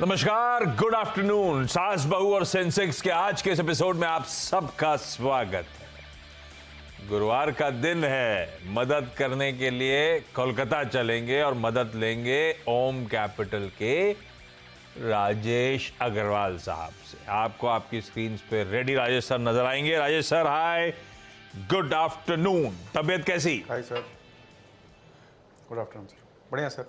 नमस्कार, good afternoon. सास बहू और सेंसेक्स के आज के इस एपिसोड में आप सबका स्वागत है। गुरुवार का दिन है, मदद करने के लिए कोलकाता चलेंगे और मदद लेंगे ओम कैपिटल के राजेश अग्रवाल साहब से। आपको आपकी स्क्रीन पे रेडी राजेश सर नजर आएंगे। राजेश सर, हाय, गुड आफ्टरनून। तबीयत कैसी? Hi sir, good afternoon sir. बढ़िया सर।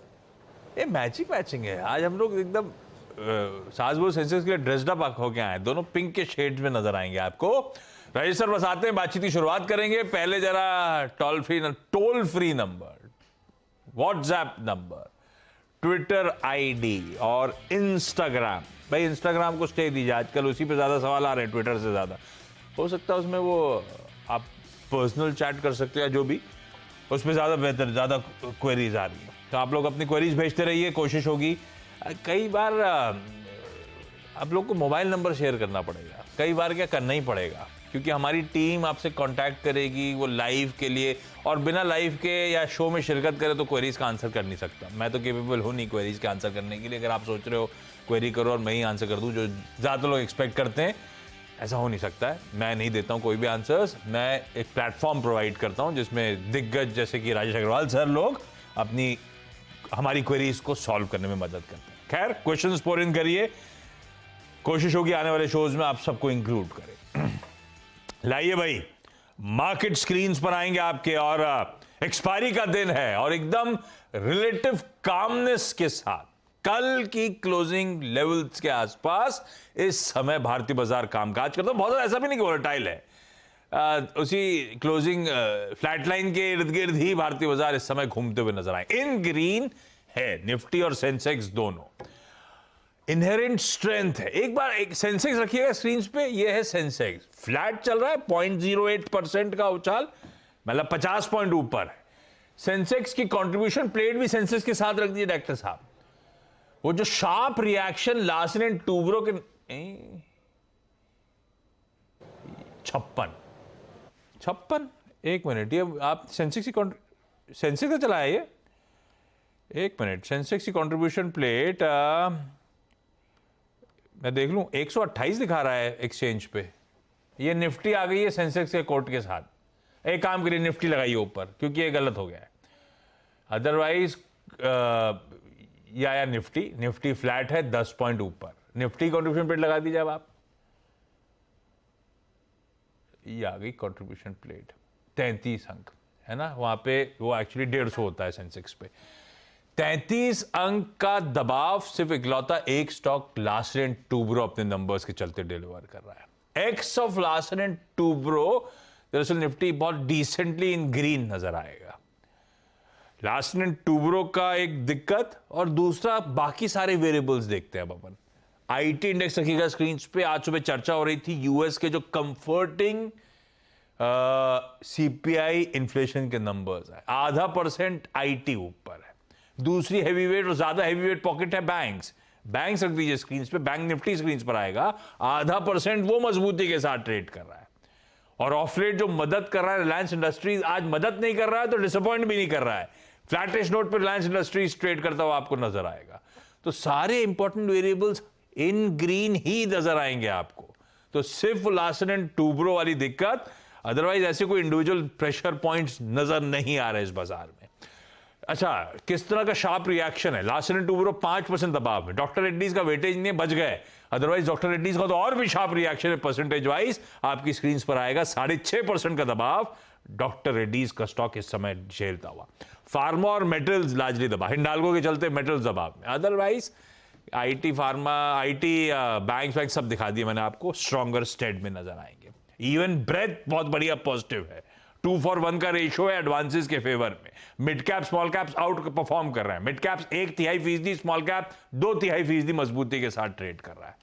ये मैचिंग है। आज हम लोग एकदम सास बहू सेंसेक्स के लिए ड्रेस्ड अप होके आए, दोनों पिंक के शेड्स में नजर आएंगे आपको। राजेश सर बस आते हैं, बातचीत की शुरुआत करेंगे। पहले जरा toll free number, WhatsApp number, Twitter ID और इंस्टाग्राम। भाई इंस्टाग्राम को स्टे दीजिए, आजकल उसी पे ज्यादा सवाल आ रहे हैं ट्विटर से ज्यादा। हो सकता है उसमें वो आप पर्सनल चैट कर सकते हैं, जो भी उसमें ज्यादा बेहतर, ज्यादा क्वेरीज आ रही है, तो आप लोग अपनी क्वेरीज भेजते रहिए। कोशिश होगी, कई बार आप लोग को मोबाइल नंबर शेयर करना पड़ेगा, कई बार क्या करना ही पड़ेगा, क्योंकि हमारी टीम आपसे कांटेक्ट करेगी वो लाइव के लिए, और बिना लाइव के या शो में शिरकत करे तो क्वेरीज का आंसर कर नहीं सकता। मैं तो केपेबल हूँ नहीं क्वेरीज के आंसर करने के लिए। अगर आप सोच रहे हो क्वेरी करो और मैं ही आंसर कर दूँ, जो ज़्यादा लोग एक्सपेक्ट करते हैं, ऐसा हो नहीं सकता है। मैं नहीं देता हूँ कोई भी आंसर्स। मैं एक प्लेटफॉर्म प्रोवाइड करता हूँ जिसमें दिग्गज जैसे कि राजेश अग्रवाल सर लोग अपनी हमारी क्वेरीज को सॉल्व करने में मदद करते हैं। खैर, क्वेश्चंस पोर इन करिए, कोशिश होगी आने वाले शोज में आप सबको इंक्लूड करें। लाइए भाई, मार्केट स्क्रीन्स पर आएंगे आपके, और एक्सपायरी का दिन है, और एकदम रिलेटिव कामनेस के साथ कल की क्लोजिंग लेवल्स के आसपास इस समय भारतीय बाजार कामकाज करता है। बहुत ज्यादा ऐसा भी नहीं कि वोलेटाइल है, उसी क्लोजिंग फ्लैट लाइन के इर्द गिर्द ही भारतीय बाजार इस समय घूमते हुए नजर आए। इन ग्रीन है निफ्टी और सेंसेक्स दोनों। इनहेरेंट स्ट्रेंथ है। एक बार एक सेंसेक्स रखिएगा स्क्रीन पे, ये है सेंसेक्स, फ्लैट चल रहा है, 0.08% का उछाल, मतलब 50 पॉइंट ऊपर है। सेंसेक्स की कंट्रीब्यूशन प्लेट भी सेंसेक्स के साथ रख दिए डॉक्टर साहब। वो जो sharp reaction last and Toubro के 56, एक मिनट, ये आप सेंसेक्स का चला है ये, एक मिनट, सेंसेक्स की कंट्रीब्यूशन प्लेट मैं देख लूं, 128 दिखा रहा है एक्सचेंज पे। ये निफ्टी आ गई है सेंसेक्स के कोट के साथ। एक काम करिए, निफ्टी लगाइए ऊपर, क्योंकि ये गलत हो गया है। अदरवाइज या निफ्टी फ्लैट है 10 पॉइंट ऊपर। निफ्टी कंट्रीब्यूशन प्लेट लगा दीजिए अब आप। ये आ गई कंट्रीब्यूशन प्लेट 33 अंक, है ना, वहां पे वो एक्चुअली 150 होता है सेंसेक्स पे। 33 अंक का दबाव सिर्फ इकलौता एक स्टॉक लार्सन एंड टूब्रो अपने नंबर्स के चलते डिलीवर कर रहा है। X of Larsen and Toubro दरअसल निफ्टी बहुत डिसेंटली इन ग्रीन नजर आएगा। लार्सन एंड टूब्रो का एक दिक्कत, और दूसरा बाकी सारे वेरिएबल्स देखते हैं अब अपन। आईटी इंडेक्स रखिएगा स्क्रीन पे। आज सुबह चर्चा हो रही थी यूएस के जो कंफर्टिंग सीपीआई इन्फ्लेशन के नंबर्स है, 0.5% आईटी ऊपर है। दूसरी हैवीवेट और ज्यादा हैवीवेट पॉकेट है बैंक्स रख दीजिए स्क्रीन पे। बैंक निफ्टी स्क्रीन पर आएगा, 0.5% वो मजबूती के साथ ट्रेड कर रहा है। और ऑफ रेट जो मदद कर रहा है रिलायंस इंडस्ट्रीज, आज मदद नहीं कर रहा है तो डिसअपॉइंट भी नहीं कर रहा है। फ्लैटिश नोट पर रिलायंस इंडस्ट्रीज ट्रेड करता हुआ आपको नजर आएगा। तो सारे इंपॉर्टेंट वेरिएबल्स इन ग्रीन ही नजर आएंगे आपको। तो सिर्फ लार्सन एंड टूब्रो वाली दिक्कत, अदरवाइज ऐसे कोई इंडिविजुअल प्रेशर पॉइंट्स नजर नहीं आ रहे इस बाजार में। अच्छा, किस तरह का शार्प रिएक्शन है? लार्सन एंड टूब्रो 5% दबाव में, डॉक्टर रेड्डीज का वेटेज नहीं बच गए, अदरवाइज डॉक्टर रेड्डीज का तो और भी शार्प रिएक्शन है परसेंटेज वाइज। आपकी स्क्रीन पर आएगा 6.5% का दबाव डॉक्टर रेड्डीज का स्टॉक इस समय झेलता हुआ। फार्मा और मेटल्स लार्जली दबा, हिंडाल्को के चलते मेटल्स दबाव में। Otherwise IT, pharma, IT, bank सब दिखा दिए मैंने आपको, स्ट्रॉन्गर स्टेट में नजर आएंगे। इवन ब्रेथ बहुत बढ़िया पॉजिटिव है, 2:1 का रेशियो है एडवांसेस के फेवर में। Mid cap small caps out perform कर रहे हैं। मिड कैप्स 1/3%, स्मॉल कैप 2/3% मजबूती के साथ ट्रेड कर रहा है।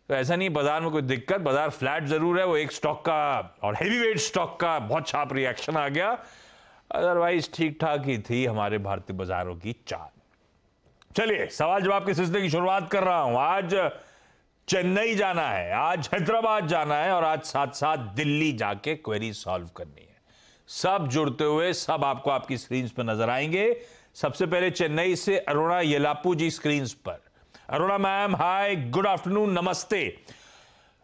तो ऐसा नहीं बाजार में कोई दिक्कत, बाजार फ्लैट जरूर है। वो एक स्टॉक का और हैवीवेट स्टॉक का बहुत शार्प रिएक्शन आ गया, अदरवाइज ठीक ठाक ही थी हमारे भारतीय बाजारों की चाल। चलिए सवाल जवाब के सिलसिले की शुरुआत कर रहा हूं। आज चेन्नई जाना है, आज हैदराबाद जाना है, और आज साथ साथ दिल्ली जाके क्वेरी सॉल्व करनी है। सब जुड़ते हुए सब आपको आपकी स्क्रीन पर नजर आएंगे। सबसे पहले चेन्नई से अरुणा येलापू जी स्क्रीन पर। Aruna ma'am hi, good afternoon, नमस्ते।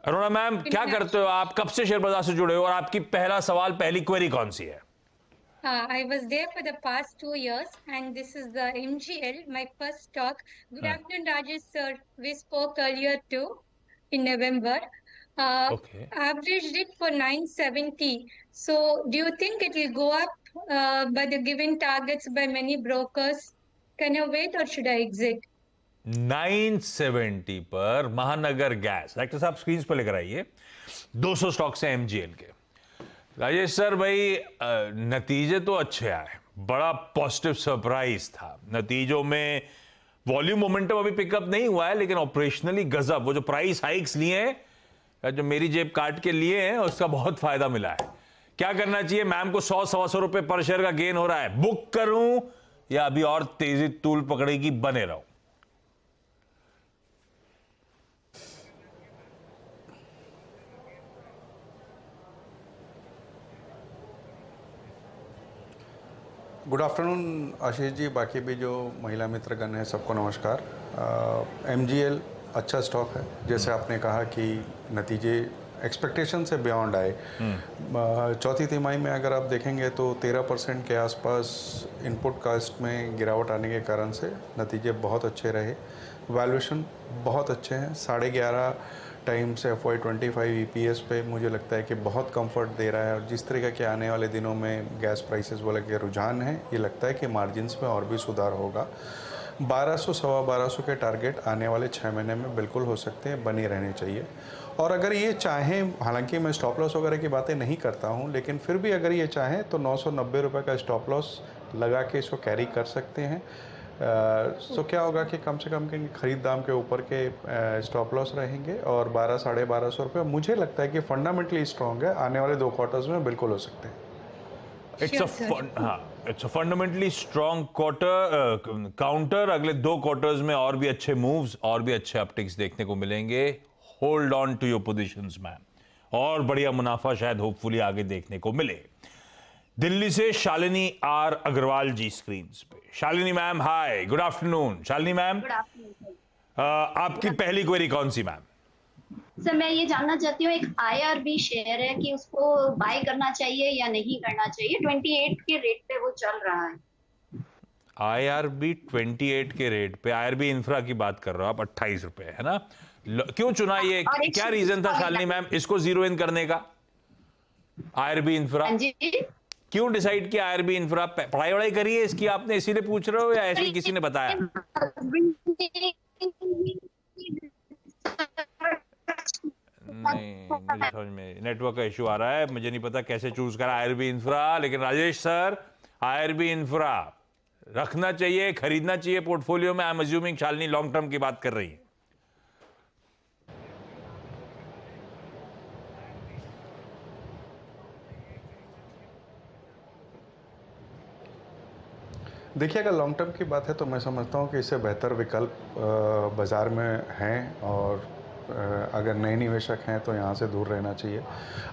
अरुणा मैम क्या करते हो आप, कब से शेयर बाजार से जुड़े हो और आपकी पहला सवाल, पहली क्वेरी कौन सी है? I was there for the past 2 years, and this is the MGL, my first stock. Good afternoon, Rajesh sir. We spoke earlier too in November. Okay. Averaged it for 970. So, do you think it will go up by the given targets by many brokers? Can I wait or should I exit? 970 पर महानगर gas, director साहब screen पर लेकर आइए। 200 stocks हैं MGL के। Rajesh sir भाई, नतीजे तो अच्छे आए, बड़ा पॉजिटिव सरप्राइज था। नतीजों में वॉल्यूम मोमेंटम अभी पिकअप नहीं हुआ है, लेकिन ऑपरेशनली गजब। वो जो प्राइस हाइक्स लिए हैं, जो मेरी जेब काट के लिए हैं, उसका बहुत फायदा मिला है। क्या करना चाहिए? मैम को 100-125 रुपए पर शेयर का गेन हो रहा है, बुक करूं या अभी और तेजी तूल पकड़ेगी, बने रहो। गुड आफ्टरनून आशीष जी, बाकी भी जो महिला मित्रगण हैं सबको नमस्कार। MGL अच्छा स्टॉक है, जैसे आपने कहा कि नतीजे एक्सपेक्टेशन से बियॉन्ड आए। चौथी तिमाही में अगर आप देखेंगे तो 13% के आसपास इनपुट कास्ट में गिरावट आने के कारण से नतीजे बहुत अच्छे रहे। वैल्यूएशन बहुत अच्छे हैं, 11.5 टाइम्स FY25 EPS पे मुझे लगता है कि बहुत कंफर्ट दे रहा है। और जिस तरीके के आने वाले दिनों में गैस प्राइसेस वाले के रुझान हैं, ये लगता है कि मार्जिन्स में और भी सुधार होगा। 1200 सवा 1200 के टारगेट आने वाले 6 महीने में बिल्कुल हो सकते हैं, बनी रहने चाहिए। और अगर ये चाहें, हालांकि मैं स्टॉप लॉस वगैरह की बातें नहीं करता हूँ, लेकिन फिर भी अगर ये चाहें तो 990 रुपये का स्टॉप लॉस लगा के इसको कैरी कर सकते हैं। सो क्या होगा कि कम से कम के खरीद दाम के ऊपर के स्टॉप लॉस रहेंगे और 12 साढ़े 1200 रुपये मुझे लगता है कि फंडामेंटली स्ट्रॉन्ग है, आने वाले 2 क्वार्टर्स में बिल्कुल हो सकते हैं। It's a fundamentally strong quarter counter. अगले 2 क्वार्टर्स में और भी अच्छे मूव्स और भी अच्छे अपटिक्स देखने को मिलेंगे। Hold on to your positions ma'am, और बढ़िया मुनाफा शायद होपफुली आगे देखने को मिले। दिल्ली से शालिनी आर अग्रवाल जी स्क्रीन पे। Shalini ma'am hi, good afternoon. Shalini ma'am, good afternoon. आपकी पहली क्वेरी कौन सी मैम? सर मैं ये जानना चाहती हूँ, एक IRB शेयर है कि उसको बाय करना चाहिए या नहीं करना चाहिए। 28 के रेट पे वो चल रहा है। IRB 28 के रेट पे, IRB इंफ्रा की बात कर रहे हो आप, 28 रुपए है ना? क्यों चुना ये, क्या रीजन था शालिनी मैम इसको जीरो इन करने का? IRB इंफ्रा क्यों डिसाइड किया? IRB इंफ्रा पढ़ाई वढ़ाई करी है इसकी आपने, इसीलिए पूछ रहे हो या ऐसे ही किसी ने बताया? नहीं, मुझे समझ में नेटवर्क का इशू आ रहा है, मुझे नहीं पता कैसे चूज करा IRB इंफ्रा। लेकिन राजेश सर, IRB इंफ्रा रखना चाहिए, खरीदना चाहिए पोर्टफोलियो में? I am assuming Shalini long term की बात कर रही है। देखिए, अगर लॉन्ग टर्म की बात है तो मैं समझता हूँ कि इससे बेहतर विकल्प बाज़ार में हैं, और अगर नए निवेशक हैं तो यहाँ से दूर रहना चाहिए।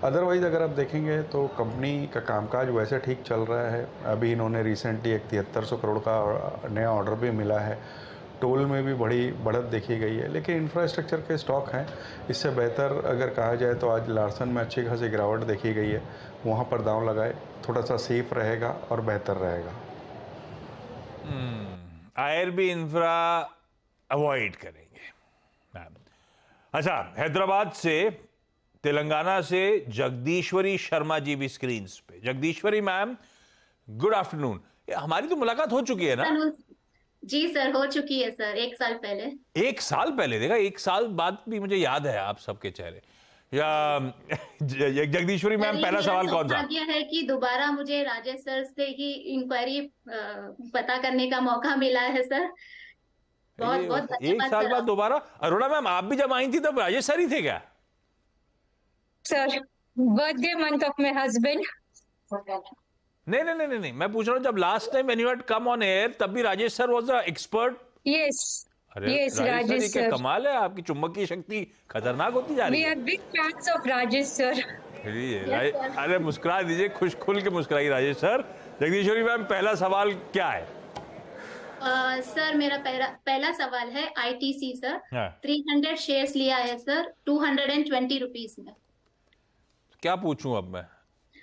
अदरवाइज़ अगर आप देखेंगे तो कंपनी का कामकाज वैसे ठीक चल रहा है। अभी इन्होंने रिसेंटली एक 7300 करोड़ का नया ऑर्डर भी मिला है, टोल में भी बड़ी बढ़त देखी गई है। लेकिन इंफ्रास्ट्रक्चर के स्टॉक हैं, इससे बेहतर अगर कहा जाए तो आज लार्सन में अच्छी खासी गिरावट देखी गई है, वहाँ पर दांव लगाए, थोड़ा सा सेफ रहेगा और बेहतर रहेगा। IRB इंफ्रा अवॉइड करेंगे मैम। अच्छा, हैदराबाद से, तेलंगाना से जगदीश्वरी शर्मा जी भी स्क्रीन पे। Jagadishwari ma'am good afternoon. हमारी तो मुलाकात हो चुकी है ना? जी सर, हो चुकी है सर, 1 साल पहले। 1 साल पहले? देखा, 1 साल बाद भी मुझे याद है आप सबके चेहरे। या जगदीश्वरी मैम, पहला सवाल कौन सा? भाग्य है कि दोबारा मुझे राजेश सर से ही इंक्वायरी पता करने का मौका मिला है सर। बहुत बहुत धन्यवाद। 1 साल बाद दोबारा? अरुणा मैम, आप भी जब आई थी तब राजेश सर ही थे क्या? Sir, birthday month of my husband. नहीं, मैं पूछ रहा हूँ, जब last time when you had come on air तब भी Rajesh sir was a expert. Yes. अरे Yes, राजेश सर, ये Rajesh क्या sir. कमाल है, आपकी चुंबकीय शक्ति खतरनाक होती जा रही We है। are big fans of Rajesh sir. Yes, sir. अरे मुस्कुरा दीजिए, खुल के मुस्कुराइए राजेश सर। जगदीश्वरी मैम, पहला सवाल क्या है? सर मेरा पहला सवाल है आईटीसी सर। हाँ। 300 शेयर्स लिया है सर, 220 रुपीज में। क्या पूछूं अब मैं?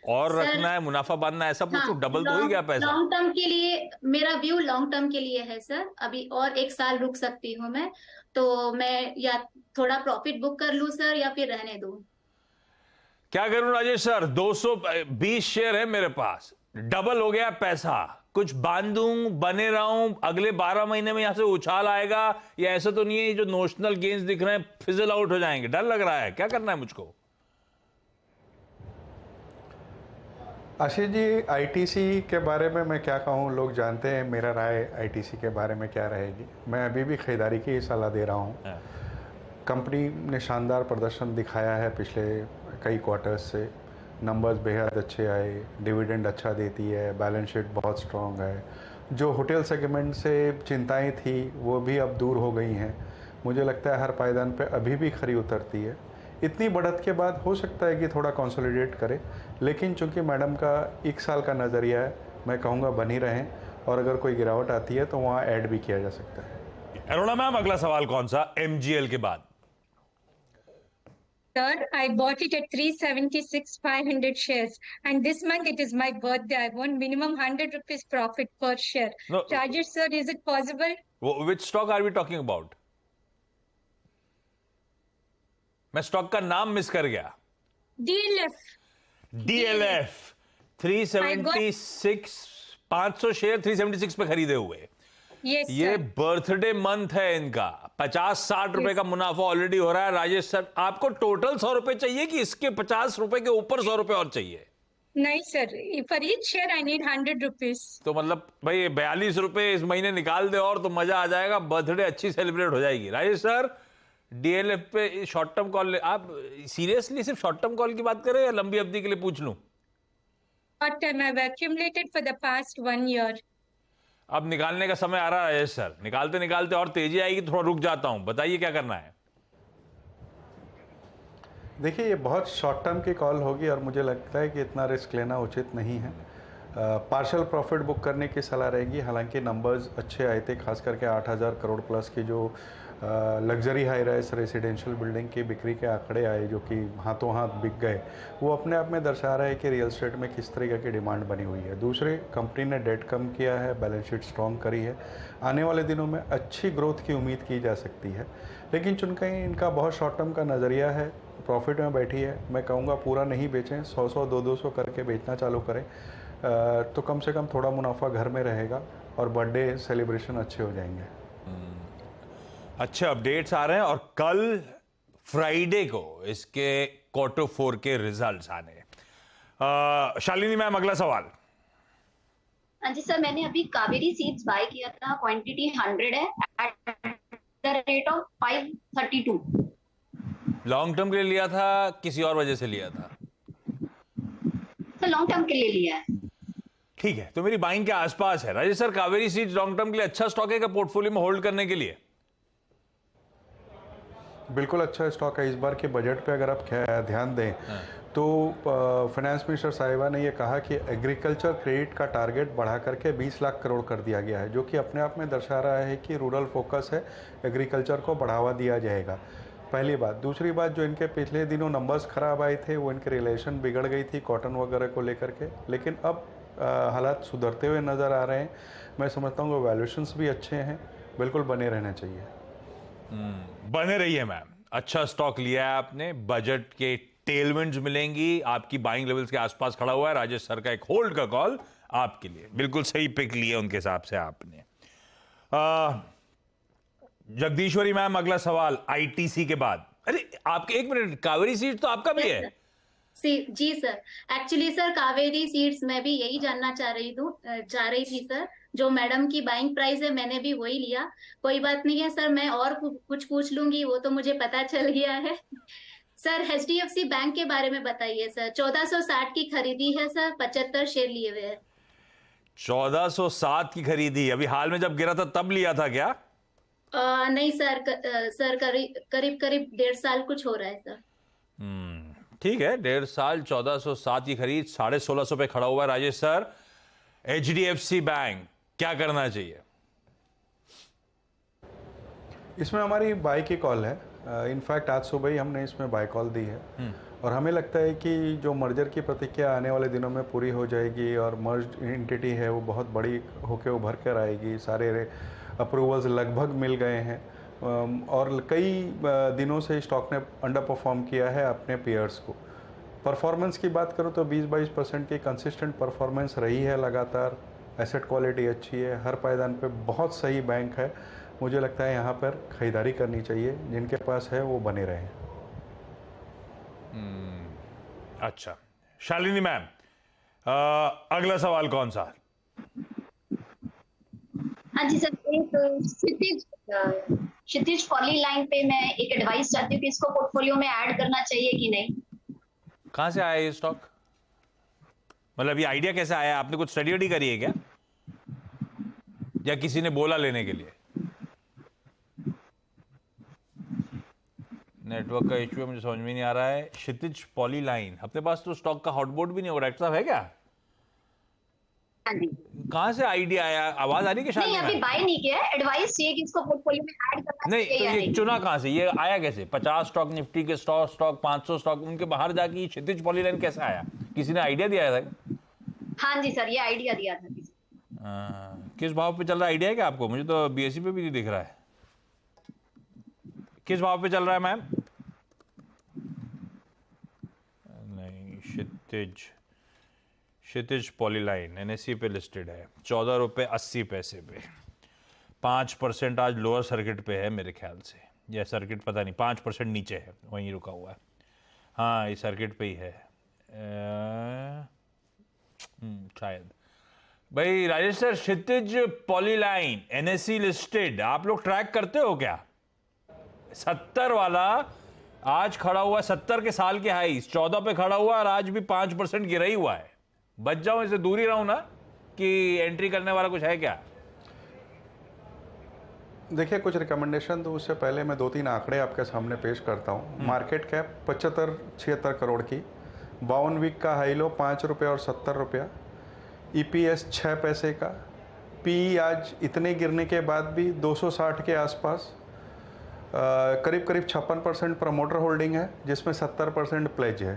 और सर रखना है, मुनाफा बांधना है, ऐसा हाँ, पूछूं? डबल तो हो ही गया पैसा। लॉन्ग टर्म के लिए मेरा व्यू लॉन्ग टर्म के लिए है सर। अभी और 1 साल रुक सकती हूँ मैं, तो मैं या थोड़ा प्रॉफिट बुक कर लूँ सर या फिर रहने दूँ। क्या करूं राजेश सर? 220 शेयर है मेरे पास, डबल हो गया पैसा। कुछ बांधूं, बने रहूं, अगले 12 महीने में यहां से उछाल आएगा, या ऐसा तो नहीं है जो नोशनल गेन्स दिख रहे हैं फिजल आउट हो जाएंगे? डर लग रहा है, क्या करना है मुझको? आशीष जी, आईटीसी के बारे में मैं क्या कहूँ, लोग जानते हैं मेरा राय आईटीसी के बारे में क्या रहेगी। मैं अभी भी खरीदारी की सलाह दे रहा हूँ। हाँ। कंपनी ने शानदार प्रदर्शन दिखाया है पिछले कई क्वार्टर्स से। नंबर्स बेहद अच्छे आए, डिविडेंड अच्छा देती है, बैलेंस शीट बहुत स्ट्रॉन्ग है। जो होटल सेगमेंट से चिंताएं थी वो भी अब दूर हो गई हैं। मुझे लगता है हर पायदान पे अभी भी खरी उतरती है। इतनी बढ़त के बाद हो सकता है कि थोड़ा कंसोलिडेट करे, लेकिन चूंकि मैडम का 1 साल का नज़रिया है, मैं कहूँगा बनी रहें, और अगर कोई गिरावट आती है तो वहाँ ऐड भी किया जा सकता है। अरुणा मैम, अगला सवाल कौन सा? एमजीएल के बाद। Sir, I bought it at 376 500 shares, and this month it is my birthday. I want minimum 100 rupees profit per share. No. Charges, sir, is it possible? Which stock are we talking about? मैं stock का नाम miss कर गया। DLF. DLF 376, 500 share 376 पे खरीदे हुए। Yes, ये sir. Birthday month है इनका, 50-60 रुपए का मुनाफा ऑलरेडी हो रहा है। राजेश सर, आपको टोटल 100 रुपए चाहिए कि इसके 50 रुपए के ऊपर 100 रुपए और चाहिए? नहीं sir, for each share I need 100 rupees. तो मतलब भाई 42 रुपए इस महीने निकाल दे और तो मजा आ जाएगा, बर्थडे अच्छी सेलिब्रेट हो जाएगी। राजेश सर, डीएलएफ पे शॉर्ट टर्म कॉल, आप सीरियसली सिर्फ शॉर्ट टर्म कॉल की बात करें या लंबी अवधि के लिए पूछ लूं? What time I've accumulated for the past 1 year. अब निकालने का समय आ रहा है राजेश सर, निकालते निकालते और तेजी आएगी, थोड़ा रुक जाता हूं, बताइए क्या करना है? देखिए, ये बहुत शॉर्ट टर्म की कॉल होगी और मुझे लगता है कि इतना रिस्क लेना उचित नहीं है। पार्शल प्रॉफिट बुक करने की सलाह रहेगी। हालांकि नंबर्स अच्छे आए थे, खास करके 8,000 करोड़ प्लस की जो luxury high rise residential building की बिक्री के आंकड़े आए, जो कि हाथों हाथ बिक गए, वो अपने आप में दर्शा रहा है कि रियल एस्टेट में किस तरीके की डिमांड बनी हुई है। दूसरे, कंपनी ने डेट कम किया है, बैलेंस शीट स्ट्रॉन्ग करी है। आने वाले दिनों में अच्छी ग्रोथ की उम्मीद की जा सकती है, लेकिन चूंकि इनका बहुत शॉर्ट टर्म का नज़रिया है, प्रॉफिट में बैठी है, मैं कहूँगा पूरा नहीं बेचें, 100-100, 200 करके बेचना चालू करें, तो कम से कम थोड़ा मुनाफा घर में रहेगा और बर्थडे सेलिब्रेशन अच्छे हो जाएंगे। अच्छे अपडेट्स आ रहे हैं और कल फ्राइडे को इसके Q4 के रिजल्ट्स आने हैं। शालिनी मैम, अगला सवाल। हाँ जी सर, मैंने अभी कावेरी सीड्स बाय किया था, क्वांटिटी 100 है, at the rate of 532। Long term के लिए लिया था, किसी और वजह से लिया था? सर लॉन्ग टर्म के लिए लिया है। ठीक है, तो मेरी बाइंग के आसपास है। Rajesh sir, Kaveri seeds long term के लिए अच्छा स्टॉक है क्या पोर्टफोलियो में होल्ड करने के लिए? बिल्कुल अच्छा स्टॉक है। इस बार के बजट पे अगर आप ध्यान दें तो फाइनेंस मिनिस्टर साहिबा ने ये कहा कि एग्रीकल्चर क्रेडिट का टारगेट बढ़ा करके 20 लाख करोड़ कर दिया गया है, जो कि अपने आप में दर्शा रहा है कि रूरल फोकस है, एग्रीकल्चर को बढ़ावा दिया जाएगा। पहली बात। दूसरी बात, जो इनके पिछले दिनों नंबर्स खराब आए थे, वो इनके रिलेशन बिगड़ गई थी कॉटन वगैरह को लेकर के, लेकिन अब हालात सुधरते हुए नज़र आ रहे हैं। मैं समझता हूँ वैल्यूएशंस भी अच्छे हैं, बिल्कुल बने रहना चाहिए। बने रहिए मैम, अच्छा स्टॉक लिया है आपने, बजट के टेलविंड्स मिलेंगी, आपकी बाइंग लेवल्स के आसपास खड़ा हुआ है। राजेश सर का एक होल्ड का कॉल आपके लिए, बिल्कुल सही पिक लिया उनके हिसाब से आपने। जगदीश्वरी मैम, अगला सवाल आईटीसी के बाद। अरे आपके, एक मिनट, कावेरी सीड तो आपका भी है? जी sir, actually sir Kaveri seeds मैं भी यही जानना चाह रही थी सर। जो मैडम की बाइंग प्राइस है मैंने भी वही लिया। कोई बात नहीं है सर, मैं और कुछ पूछ लूंगी, वो तो मुझे पता चल गया है। सर HDFC बैंक के बारे में बताइए सर। 1460 की खरीदी है सर, 75 शेयर लिए हुए हैं। 1407 की खरीदी, अभी हाल में जब गिरा था तब लिया था क्या? नहीं सर, सर करीब 1.5 साल कुछ हो रहा है सर। ठीक है, 1.5 साल, 1407 की खरीद, 1650 पे खड़ा हुआ है। राजेश सर, HDFC बैंक क्या करना चाहिए? इसमें हमारी बाय की कॉल है। इनफैक्ट आज सुबह ही हमने इसमें बाय कॉल दी है और हमें लगता है कि जो मर्जर की प्रक्रिया आने वाले दिनों में पूरी हो जाएगी और मर्ज एंटिटी है वो बहुत बड़ी होकर उभर कर आएगी। सारे अप्रूवल्स लगभग मिल गए हैं और कई दिनों से स्टॉक ने अंडर परफॉर्म किया है अपने पीयर्स को। परफॉर्मेंस की बात करूँ तो 20-22% की कंसिस्टेंट परफॉर्मेंस रही है लगातार। एसेट क्वालिटी अच्छी है, हर पायदान पे बहुत सही बैंक है। मुझे लगता है यहाँ पर खरीदारी करनी चाहिए, जिनके पास है वो बने रहें। अच्छा शालिनी मैम, अगला सवाल कौन सा? हाँ जी सर, एक क्षितिज पॉली लाइन पे मैं एक एडवाइस चाहती हूँ कि इसको पोर्टफोलियो में ऐड करना चाहिए कि नहीं। कहां से आया ये स्टॉक? मतलब ये आइडिया कैसे आया? आपने कुछ स्टडी वडी करी है क्या, या किसी ने बोला लेने के लिए? नेटवर्क का इश्यू है, मुझे समझ में नहीं आ रहा है। क्षितिज पॉली लाइन, अपने पास तो स्टॉक का हॉटबोर्ड भी नहीं होगा, डॉक्टर साहब है क्या? हाँ जी। कहां से आइडिया आया? आवाज आ रही है कि नहीं, अभी बाय नहीं किया है, एडवाइस चाहिए कि इसको पोर्टफोलियो में ऐड करना नहीं, चाहिए तो या ये नहीं। चुना कहां से? ये आया कैसे? 50 स्टॉक निफ्टी के स्टॉक 500 स्टॉक, उनके बाहर जाके ये क्षितिज पॉली लाइन कैसे आया? किसी ने आइडिया दिया था? हाँ जी सर, ये आइडिया दिया था किसी ने। किस भाव पे चल रहा है आइडिया है क्या आपको? मुझे तो बीएसई पे भी नहीं दिख रहा है। किस भाव पे चल रहा है मैम? नहीं, क्षितिज पॉलीलाइन एनएससी पे लिस्टेड है, 14 रुपये 80 पैसे पे। 5% आज लोअर सर्किट पे है मेरे ख्याल से, यह सर्किट पता नहीं, 5% नीचे है, वहीं रुका हुआ है। हाँ, ये सर्किट पे ही है शायद। भाई राजेश सर, क्षितिज पॉलीलाइन एनएससी लिस्टेड आप लोग ट्रैक करते हो क्या? 70 वाला आज खड़ा हुआ, 70 के साल के हाई 14 पे खड़ा हुआ और आज भी 5% गिरा ही हुआ है। बच जाऊं, इससे दूर ही रहूं ना, कि एंट्री करने वाला कुछ है क्या? देखिए, कुछ रिकमेंडेशन तो उससे पहले मैं 2-3 आंकड़े आपके सामने पेश करता हूँ। मार्केट कैप 75-76 करोड़ की, 52 वीक का हाई लो 5 रुपये और 70 रुपया, ईपीएस 6 पैसे का, पी आज इतने गिरने के बाद भी 260 के आसपास, करीब 56% प्रमोटर होल्डिंग है, जिसमें 70% प्लेज है।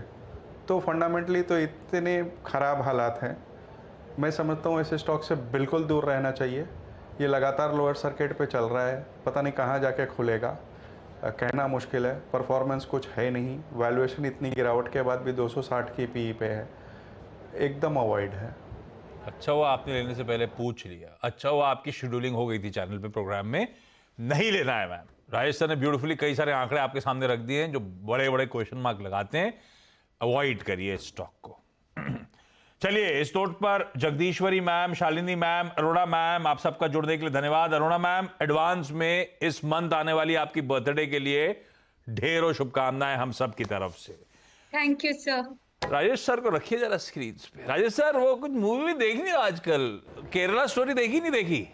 तो फंडामेंटली तो इतने ख़राब हालात हैं, मैं समझता हूँ ऐसे स्टॉक से बिल्कुल दूर रहना चाहिए। ये लगातार लोअर सर्किट पे चल रहा है, पता नहीं कहाँ जाके खुलेगा, कहना मुश्किल है। परफॉर्मेंस कुछ है नहीं, वैल्यूएशन इतनी गिरावट के बाद भी 260 की पी पे है, एकदम अवॉइड है। अच्छा हुआ आपने लेने से पहले पूछ लिया, अच्छा हुआ आपकी शेड्यूलिंग हो गई थी चैनल पे, प्रोग्राम में नहीं लेना है मैम। राजेश सर ने ब्यूटीफुली कई सारे आंकड़े आपके सामने रख दिए हैं जो बड़े बड़े क्वेश्चन मार्क लगाते हैं, अवॉइड करिए स्टॉक को। चलिए, इस नोट पर Jagadishwari ma'am, Shalini ma'am, Aruna ma'am, आप सबका जुड़ने के लिए धन्यवाद। अरुणा मैम, एडवांस में इस मंथ आने वाली आपकी बर्थडे के लिए ढेरों शुभकामनाएं हम सब की तरफ से। Thank you sir. Rajesh sir को रखिए जरा स्क्रीन पे। राजेश सर, वो कुछ मूवी देख नहीं आजकल, केरला स्टोरी देखी नहीं देखी?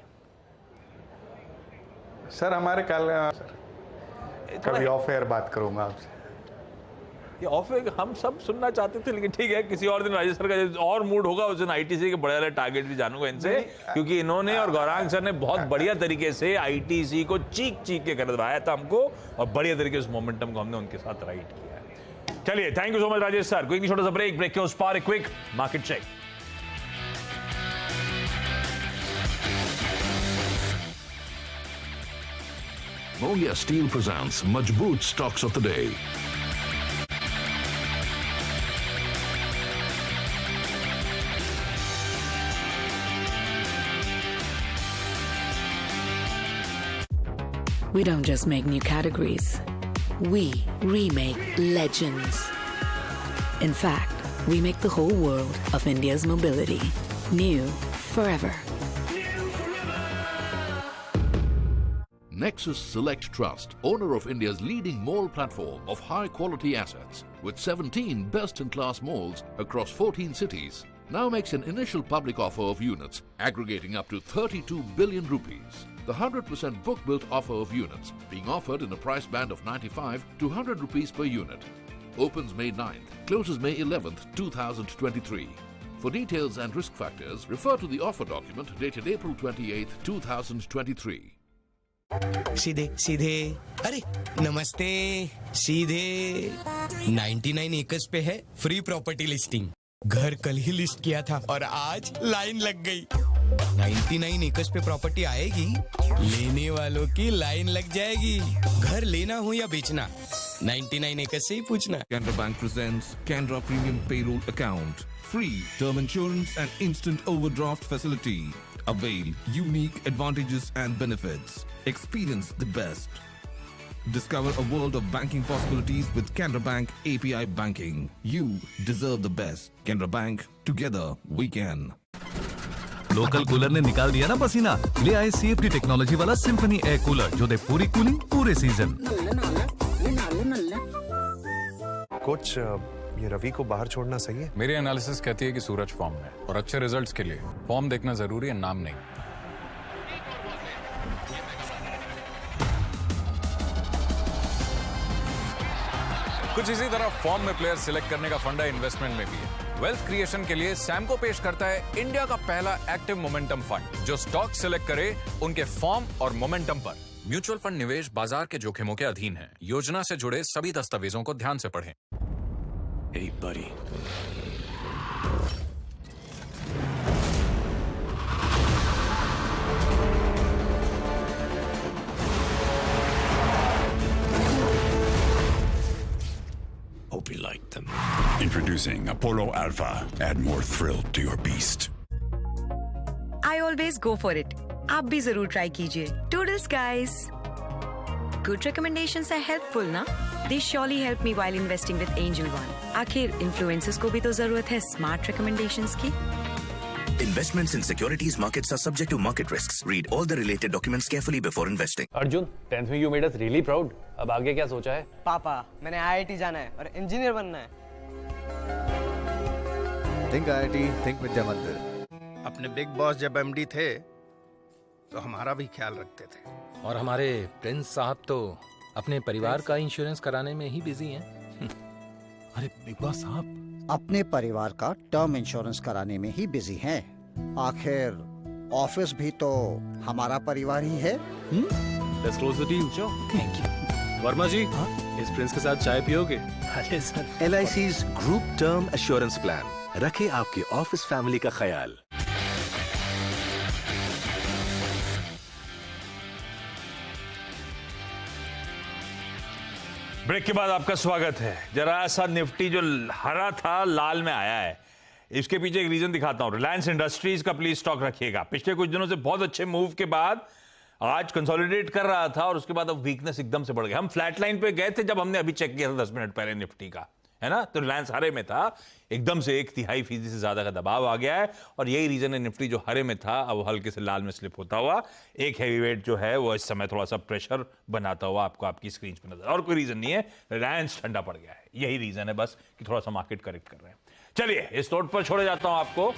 सर हमारे कल कभी ऑफ एयर बात करूंगा आपसे। ये ऑफ हम सब सुनना चाहते थे, लेकिन ठीक है, किसी और दिन राजेश सर का और मूड होगा उस दिन आईटीसी के बड़े वाले टारगेट भी जानूंगा इनसे, क्योंकि इन्होंने और गौरांग सर ने बहुत बढ़िया तरीके से आईटीसी को चीख के करवाया था हमको, और बढ़िया तरीके से मोमेंटम को हमने उनके साथ राइट किया है। चलिए, thank you so much Rajesh sir. कोई छोटा सा ब्रेक के उस पार quick market check. Mogia Steel presents Majboot Stocks of the Day. We don't just make new categories, we remake legends. In fact, we make the whole world of India's mobility new forever. Nexus Select Trust, owner of India's leading mall platform of high-quality assets, with 17 best-in-class malls across 14 cities, now makes an initial public offer of units aggregating up to 32 billion rupees. The 100% book-built offer of units being offered in a price band of 95 to 100 rupees per unit. Opens May 9th, closes May 11th, 2023. For details and risk factors, refer to the offer document dated April 28th, 2023. सीधे सीधे, अरे नमस्ते, सीधे 99 acres पे है free property listing. घर कल ही list किया था और आज लाइन लग गई। 99 एकर्स पे प्रॉपर्टी आएगी, लेने वालों की लाइन लग जाएगी। घर लेना हो या बेचना, 99 एकर्स से ही पूछना। Canara Bank presents Canara Premium Payroll Account. Free term insurance and instant overdraft facility. Avail unique advantages and benefits. Experience the best. Discover a world of banking possibilities with Canara Bank API Banking. You deserve the best. Canara Bank, together we can. Local cooler ने निकाल दिया ना पसीना, ले आए CFD technology वाला symphony air cooler जो दे पूरी कूलिंग पूरे सीजन। कोच, ये रवि को बाहर छोड़ना सही है? मेरी एनालिसिस कहती है कि सूरज फॉर्म में है और अच्छे रिजल्ट्स के लिए फॉर्म देखना जरूरी है, नाम नहीं। कुछ इसी तरह फॉर्म में प्लेयर सिलेक्ट करने का फंडा इन्वेस्टमेंट में भी है। वेल्थ क्रिएशन के लिए सैमको पेश करता है इंडिया का पहला एक्टिव मोमेंटम फंड जो स्टॉक सिलेक्ट करे उनके फॉर्म और मोमेंटम पर। म्यूचुअल फंड निवेश बाजार के जोखिमों के अधीन है। योजना से जुड़े सभी दस्तावेजों को ध्यान से पढ़ें। Hey buddy. Hope you liked them. Introducing Apollo Alpha. Add more thrill to your beast. I always go for it. आप भी जरूर ट्राई कीजिए। Toodles guys. Good recommendations are helpful ना? They surely help me while investing with Angel One. आखिर influencers को भी तो जरूरत है स्मार्ट recommendations की। Investments in securities markets are subject to market risks. Read all the related documents carefully before investing. Arjun, 10th में you made us really proud. अब आगे क्या सोचा है? पापा, मैंने IIT जाना है और इंजीनियर बनना है। Think IIT, think विद्या मंदिर। अपने बिग बॉस जब MD थे, तो हमारा भी ख्याल रखते थे। और हमारे प्रिंस साहब तो अपने परिवार का इंश्योरेंस कराने में ही बिजी हैं। अरे बिग बॉस साहब अपने परिवार का टर्म इंश्योरेंस कराने में ही बिजी हैं। आखिर ऑफिस भी तो हमारा परिवार ही है। Let's close the deal. Thank you. Verma जी, इस प्रिंस के साथ चाय पियोगे? अरे sir. LIC's group term assurance plan रखे आपके ऑफिस फैमिली का ख्याल। ब्रेक के बाद आपका स्वागत है। जरा सा निफ्टी जो हरा था लाल में आया है, इसके पीछे एक रीजन दिखाता हूं। रिलायंस इंडस्ट्रीज का प्लीज स्टॉक रखिएगा। पिछले कुछ दिनों से बहुत अच्छे मूव के बाद आज कंसोलिडेट कर रहा था और उसके बाद अब वीकनेस एकदम से बढ़ गया। हम फ्लैट लाइन पे गए थे जब हमने अभी चेक किया था 10 मिनट पहले निफ्टी का, है ना, तो रिलायंस हरे में था, एकदम से 1/3% से ज्यादा का दबाव आ गया है और यही रीजन है निफ्टी जो हरे में था अब हल्के से लाल में स्लिप होता हुआ एक हैवीवेट जो है वो इस समय थोड़ा सा प्रेशर बनाता हुआ आपको आपकी स्क्रीन पे नजर। और कोई रीजन नहीं है, रिलायंस ठंडा पड़ गया है, यही रीजन है बस कि थोड़ा सा मार्केट करेक्ट कर रहे हैं। चलिए इस नोट पर छोड़े जाता हूं आपको।